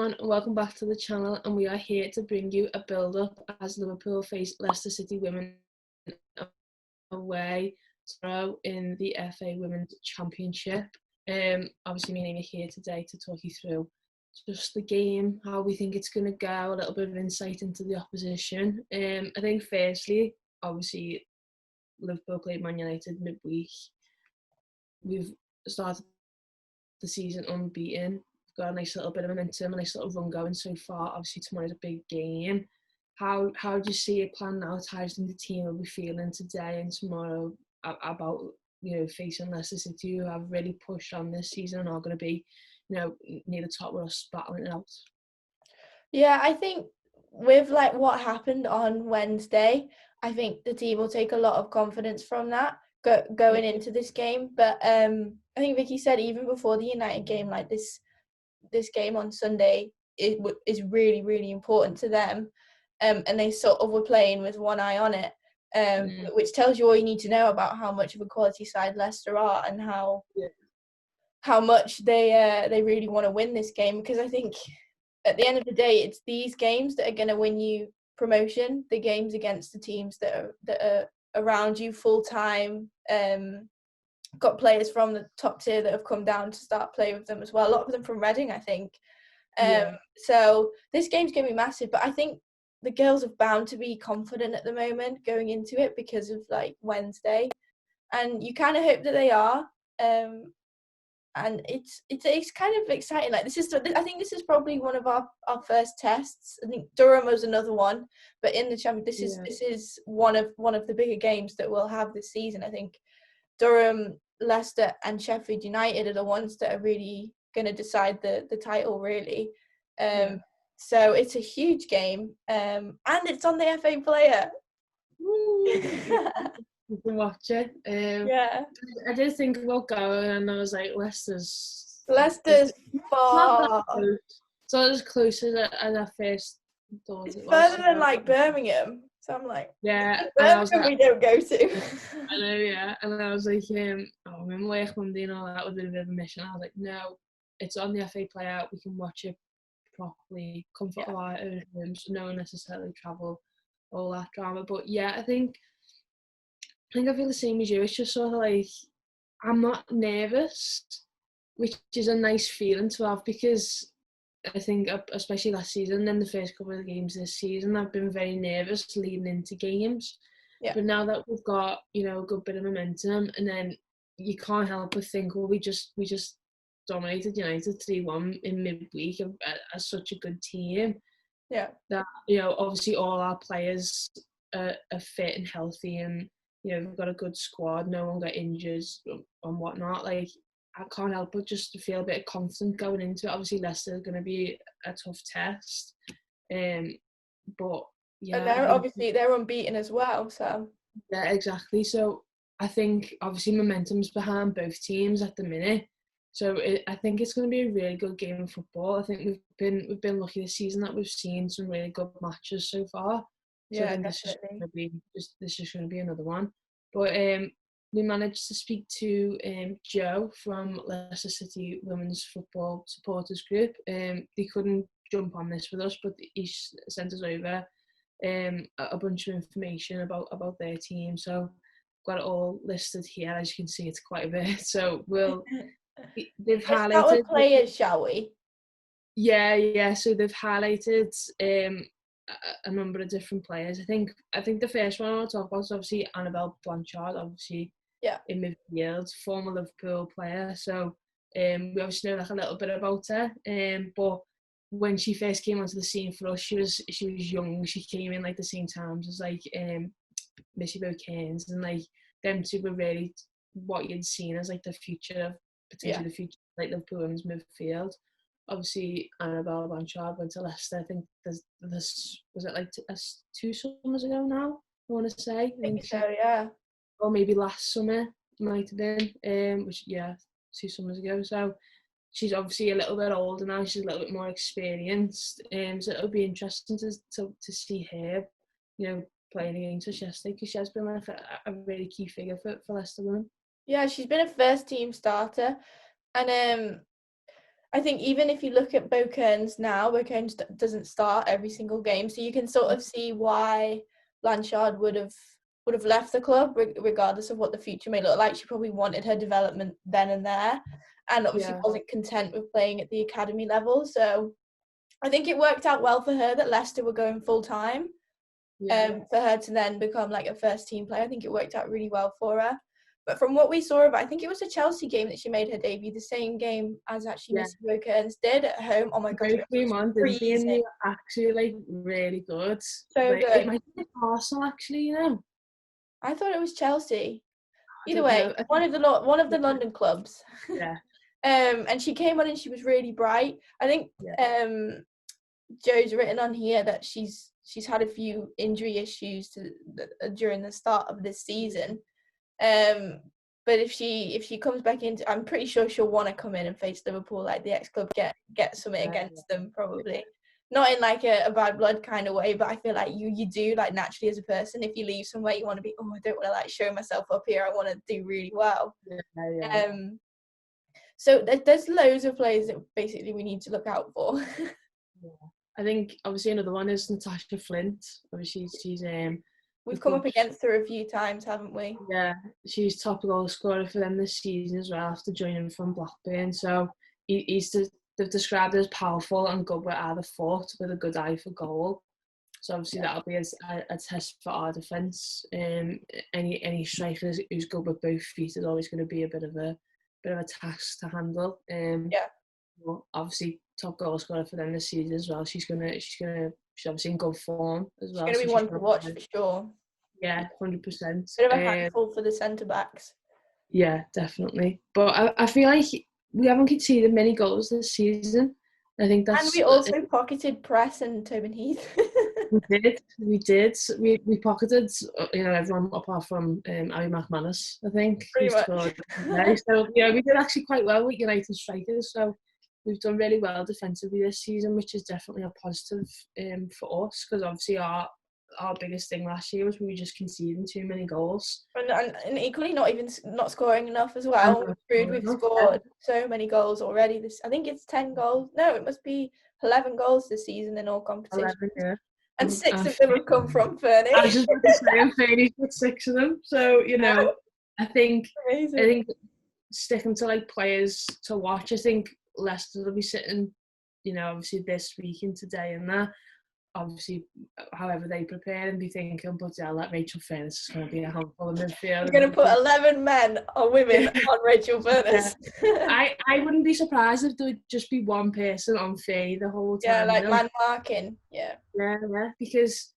everyone, and welcome back to the channel, and we are here to bring you a build-up as Liverpool face Leicester City Women away tomorrow in the FA Women's Championship. Obviously me and Amy are here today to talk you through just the game, how we think it's going to go, a little bit of insight into the opposition. I think firstly, obviously Liverpool played Man United midweek. We've started the season unbeaten. Got a nice little bit of momentum, a nice little run going so far. Obviously tomorrow's a big game. How do you see it planned out? How do you think the team will be feeling today and tomorrow about facing Leicester City, who have really pushed on this season and are going to be near the top with us battling it out? Yeah, I think with what happened on Wednesday, I think the team will take a lot of confidence from that going into this game. But I think Vicky said even before the United game, this game on Sunday is really, really important to them. And they sort of were playing with one eye on it, which tells you all you need to know about how much of a quality side Leicester are and how much they really want to win this game. Because I think at the end of the day, it's these games that are going to win you promotion. The games against the teams that are around you full time. Got players from the top tier that have come down to start playing with them as well. A lot of them from Reading, I think. So this game's going to be massive, but I think the girls are bound to be confident at the moment going into it because of Wednesday, and you kind of hope that they are. And it's kind of exciting. I think this is probably one of our first tests. I think Durham was another one, but in the championship, this is one of the bigger games that we'll have this season. I think Durham, Leicester, and Sheffield United are the ones that are really going to decide the title, really. So it's a huge game, and it's on the FA Player. You can watch it. I did think about going, and I was like, Leicester's far. It's not as close as I first thought it was. Further than Birmingham. So I'm like, yeah, Birmingham we don't go to. I know, yeah. And I was like, I'm in work Monday and all that would be a bit of a mission. I was like, no, it's on the FA Player. We can watch it properly, comfort of our own homes, no necessarily travel, all that drama. But yeah, I think I feel the same as you. It's just sort of like I'm not nervous, which is a nice feeling to have, because I think especially last season and the first couple of games this season, I've been very nervous leading into games. But now that we've got a good bit of momentum, and then you can't help but think, well, we just dominated United 3-1 in midweek as such a good team. Yeah. That obviously all our players are fit and healthy, and we've got a good squad. No one got injured and whatnot. I can't help but just to feel a bit confident going into it. Obviously, Leicester is going to be a tough test, but yeah. And they're unbeaten as well. So yeah, exactly. So I think obviously momentum's behind both teams at the minute. So I think it's going to be a really good game of football. I think we've been lucky this season that we've seen some really good matches so far. So I think this is going to be another one. But we managed to speak to Joe from Leicester City Women's Football Supporters Group. They couldn't jump on this with us, but he sent us over a bunch of information about their team. So got it all listed here. As you can see, it's quite a bit. So they've highlighted. Let's start with players, shall we? Yeah. So they've highlighted a number of different players. I think the first one I want to talk about is obviously Annabelle Blanchard, obviously in midfield, former Liverpool player. So we obviously know a little bit about her. But when she first came onto the scene for us, she was young. She came in the same times as Missy Kearns, and them two were really what you'd seen as the future of potentially the future Liverpool women's midfield. Obviously, Annabelle Blanchard went to Leicester. I think this was it 2 summers ago now, I want to say. I think so, yeah. Or maybe last summer might have been. 2 summers ago. So she's obviously a little bit older now. She's a little bit more experienced. So it'll be interesting to see her, playing against us yesterday, because she has been a really key figure for Leicester Women. Yeah, she's been a first team starter, and I think even if you look at Bo Kearns now, Bo Kearns doesn't start every single game, so you can sort of see why Blanchard would have left the club, regardless of what the future may look like. She probably wanted her development then and there, and obviously wasn't content with playing at the academy level. So I think it worked out well for her that Leicester were going full time. For her to then become like a first team player, I think it worked out really well for her. But from what we saw of it, I think it was a Chelsea game that she made her debut, the same game as actually Miss Bo Kearns did at home. Oh my gosh, Both came on, didn't they? And they were actually like really good. So like, good. It might be Arsenal actually, you know. I thought it was Chelsea. Either way, one of the London clubs. Yeah. And she came on and she was really bright. I think Joe's written on here that she's had a few injury issues during the start of this season. But if she comes back into, I'm pretty sure she'll want to come in and face Liverpool, like the ex-club, get something against them probably. Not in like a bad blood kind of way, but I feel like you do, like, naturally as a person, if you leave somewhere, you want to be, I don't want to like show myself up here, I want to do really well. So there's loads of players that basically we need to look out for. I think obviously another one is Natasha Flint. Obviously she's we've come up against her a few times, haven't we? Yeah, she's top goal scorer for them this season as well after joining from Blackburn. So they've described her as powerful and good with either foot with a good eye for goal. So obviously that'll be a test for our defence. Any striker who's good with both feet is always going to be a bit of a task to handle. Well, obviously top goal scorer for them this season as well. She's obviously in good form as well. She's going to be one to watch for sure. Yeah, 100%. Bit of a handful for the centre backs. Yeah, definitely. But I feel like we haven't conceded many goals this season. I think that's. And we also pocketed Press and Tobin Heath. We did. We pocketed, everyone apart from Abby McManus, I think. Pretty much. So we did actually quite well with United strikers. So we've done really well defensively this season, which is definitely a positive for us, because obviously our biggest thing last year was we were just conceding too many goals. And equally not scoring enough as well. We've scored so many goals already. I think it's 10 goals. No, it must be 11 goals this season in all competitions. 11, yeah. And 6 of them have come from Fernie. I was just about to say, Fernie's got 6 of them. So, I think sticking to like players to watch, I think Leicester will be sitting, obviously this week and today and that. Obviously, however they prepare and be thinking, but yeah, like Rachel Furness is going to be a handful in midfield. You're going to put 11 men or women on Rachel Furness. I wouldn't be surprised if there would just be one person on Faye the whole time. Yeah, like man marking. Yeah, because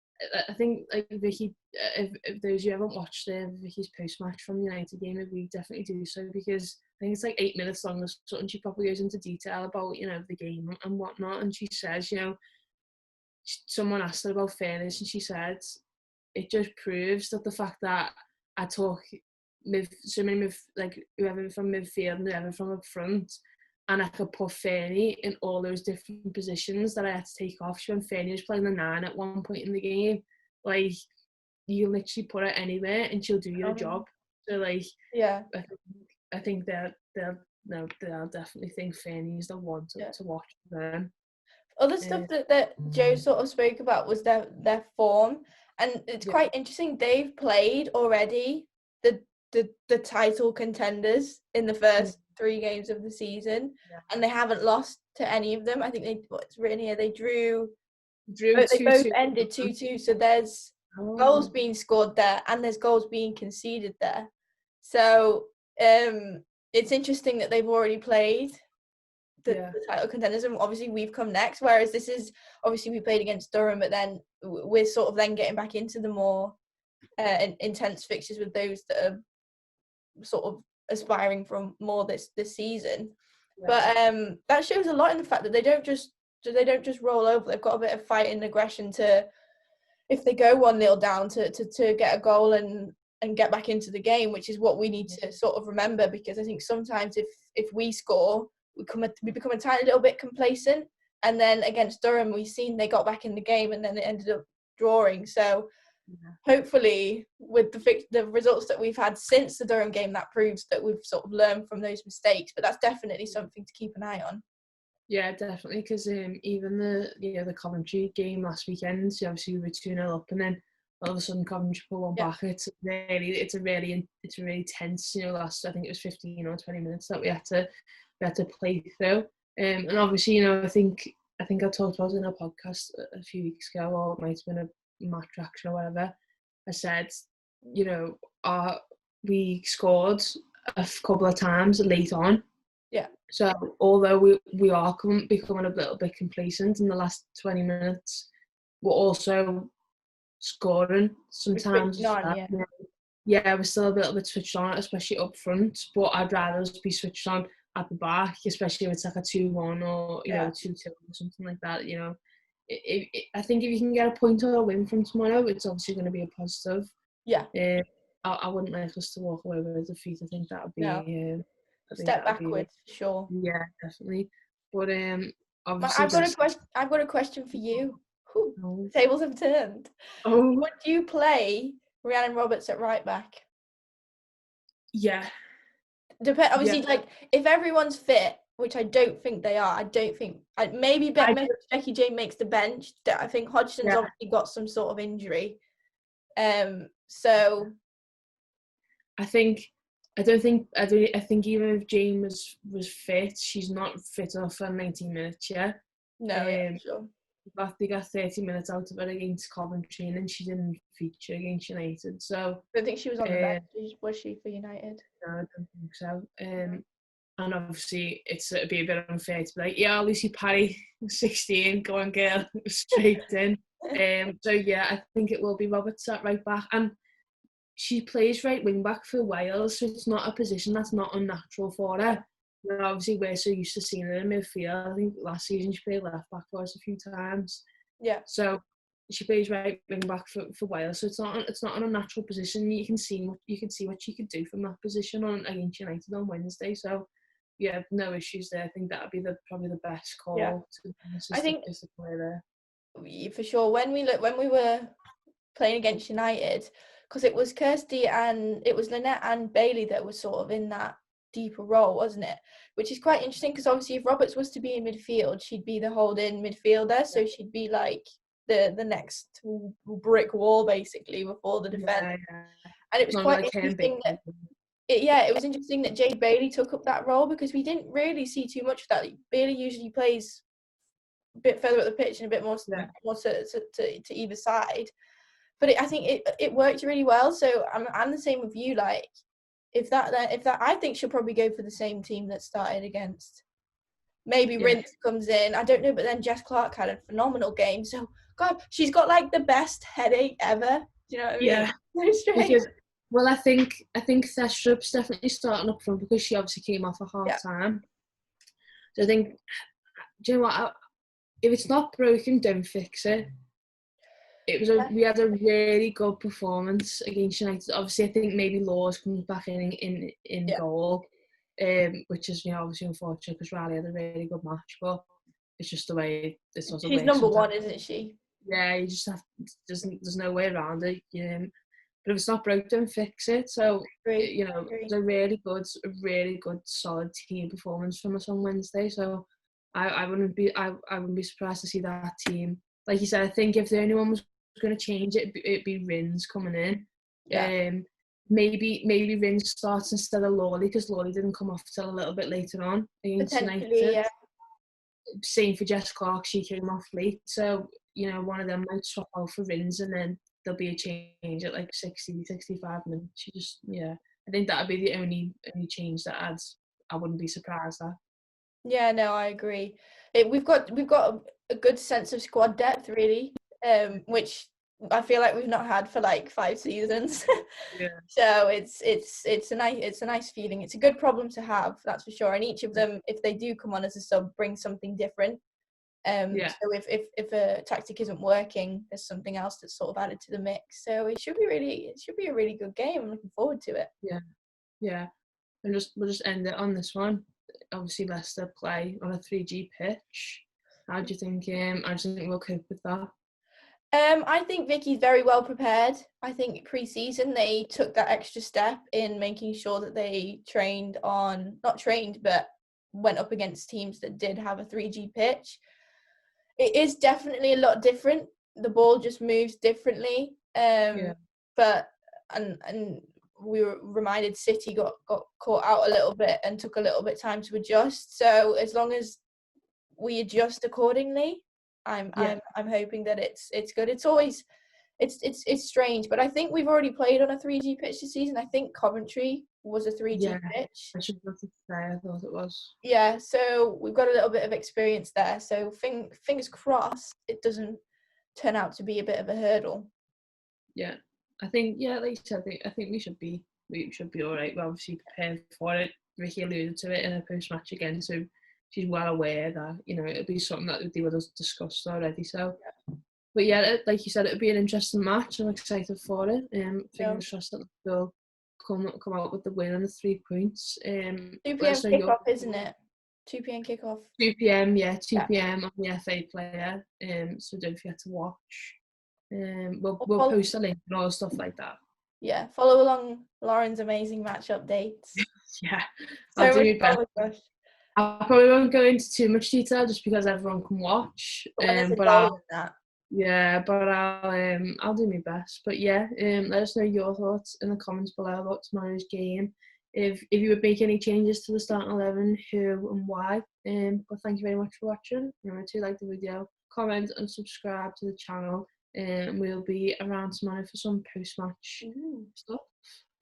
I think like Vicky, if those of you haven't watched Vicky's post-match from the United game, we definitely do so, because I think it's like 8 minutes long or something. She probably goes into detail about the game and whatnot, and she says, someone asked her about fairness, and she said it just proves that the fact that I talk so many like whoever from midfield and whoever from up front, and I could put Fernie in all those different positions that I had to take off. When Fernie was playing the 9 at one point in the game, like, you literally put her anywhere and she'll do your job. So like, I think they'll definitely think Fernie is the one to watch them. Other stuff that Joe sort of spoke about was their form, and it's quite interesting. They've played already the title contenders in the first 3 games of the season, and they haven't lost to any of them. I think what's written here, they drew they both ended 2-2. So there's goals being scored there, and there's goals being conceded there. So it's interesting that they've already played the title contenders, and obviously we've come next, whereas this is obviously we played against Durham, but then we're sort of then getting back into the more intense fixtures with those that are sort of aspiring from more this season. But that shows a lot in the fact that they don't just roll over. They've got a bit of fight and aggression to, if they go 1-0 down, to get a goal and get back into the game, which is what we need to sort of remember, because I think sometimes if we score, we become a tiny little bit complacent, and then against Durham we've seen they got back in the game and then it ended up drawing. So hopefully with the results that we've had since the Durham game, that proves that we've sort of learned from those mistakes, but that's definitely something to keep an eye on. Yeah, definitely. Because even the Coventry game last weekend, so obviously we were 2-0 up, and then all of a sudden Coventry put one Yeah. back. It's a really tense, last, I think it was 15 or 20 minutes that we had to play through. And obviously, I think I talked about it in a podcast a few weeks ago, or it might have been a match reaction or whatever. I said, you know, we scored a couple of times late on. Yeah. So although we are becoming a little bit complacent in the last 20 minutes, we're also scoring We're sometimes switching as on, well. yeah. Yeah, we're still a little bit switched on, especially up front, but I'd rather us be switched on at the back, especially if it's like a 2-1 or, Yeah. a 2-2 or something like that, I think if you can get a point or a win from tomorrow, it's obviously going to be a positive. Yeah. I wouldn't like us to walk away with a defeat. I think that would No. be, Step backwards, for sure. yeah, definitely. But obviously I've got a just question. I've got a question for you. Whew, oh, tables have turned. oh Would you play Rhiannon Roberts at right back? yeah, Obviously, yeah. like if everyone's fit, which I don't think they are. I don't think. Maybe I Becky Jane makes the bench. I think Hodgson's yeah. obviously got some sort of injury. So I think I don't think I think even if Jane was fit, she's not fit enough for 90 minutes. Yeah. no, yeah, Um, for sure. they got 30 minutes out of it against Coventry, and then she didn't feature against United. So I don't think she was on the uh, bench, was she, for United? no, I don't think so. And obviously it'd be a bit unfair to be like, yeah, Lucy Parry, 16, go on girl, straight in. So yeah, I think it will be Roberts at right back, and she plays right wing back for Wales, so it's not a position that's not unnatural for her. Obviously we're so used to seeing her in midfield. I think last season she played left back for us a few times. Yeah. So she plays right wing back for Wales, so it's not an unnatural position. You can see what she could do from that position against United on Wednesday. So yeah, no issues there. I think that would be probably the best call. Yeah. I think is to play there. For sure. When we were playing against United, because it was Kirsty and it was Lynette and Bailey that were sort of in that deeper role, wasn't it? Which is quite interesting because obviously if Roberts was to be in midfield, she'd be the holding midfielder, so she'd be like the next brick wall basically before the defence. Yeah. And it was Not quite like interesting that it was interesting that Jade Bailey took up that role because we didn't really see too much of that. Bailey usually plays a bit further up the pitch and a bit more to either side. But I think it worked really well. So I'm the same with you. Like if that I think she'll probably go for the same team that started against. Maybe Rince comes in. I don't know, but then Jess Clark had a phenomenal game. So God, she's got like the best headache ever. Do you know what I mean? Yeah. So strange. Because, well, I think Thestrup's definitely starting up front because she obviously came off a half time. So I think, do you know what? If it's not broken, don't fix it. We had a really good performance against United. Obviously, I think maybe Laws comes back in goal, which is obviously unfortunate because Riley had a really good match, but it's just the way this doesn't work. She's number sometimes. one, isn't she? Yeah, you just have. There's no way around it. But if it's not broke, don't fix it. So it's a really good, solid team performance from us on Wednesday. So I wouldn't be surprised to see that team. Like you said, I think if the only one was going to change it, it'd be Rins coming in. Yeah. Maybe Rins starts instead of Lawley because Lawley didn't come off till a little bit later on against United. Yeah. Same for Jess Clark, she came off late. So one of them might swap out for Rins and then there'll be a change at like 60, 65 minutes. I think that would be the only change that I wouldn't be surprised at. Yeah, no, I agree. We've got a good sense of squad depth, really, which I feel like we've not had for like 5 seasons. Yeah. So it's a nice feeling. It's a good problem to have, that's for sure. And each of them, if they do come on as a sub, bring something different. So if a tactic isn't working, there's something else that's sort of added to the mix. So it should be a really good game. I'm looking forward to it. Yeah. And we'll just end it on this one. Obviously, Leicester play on a 3G pitch. How do you think we'll cope with that? I think Vicky's very well prepared. I think pre-season they took that extra step in making sure that they went up against teams that did have a 3G pitch. It is definitely a lot different. The ball just moves differently. But and we were reminded City got caught out a little bit and took a little bit time to adjust. So as long as we adjust accordingly, I'm hoping that it's good. It's always it's strange, but I think we've already played on a 3G pitch this season. I think Coventry was a 3G pitch. I should have to say, I thought it was. Yeah, so we've got a little bit of experience there. So fingers crossed it doesn't turn out to be a bit of a hurdle. Yeah, I think like you said, I think we should be all right. We're obviously prepared for it. Vicky alluded to it in a post-match again, so she's well aware that it'll be something that they would have discussed already. So, but yeah, like you said, it'll be an interesting match. I'm excited for it. Fingers crossed that we'll come out with the win and the 3 points. 2 p.m. kickoff, isn't it? 2 p.m. kickoff. 2 p.m. Yeah, 2 p.m. on the FA Player. So don't forget to watch. We'll post a link and all stuff like that. Yeah, follow along Lauren's amazing match updates. Yeah, I'll do my best. I probably won't go into too much detail just because everyone can watch. But I'll do my best. But yeah, let us know your thoughts in the comments below about tomorrow's game. If you would make any changes to the starting 11, who and why. But thank you very much for watching. Remember to like the video, comment and subscribe to the channel. We'll be around tomorrow for some post-match stuff.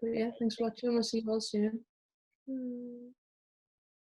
But yeah, thanks for watching. We'll see you all soon.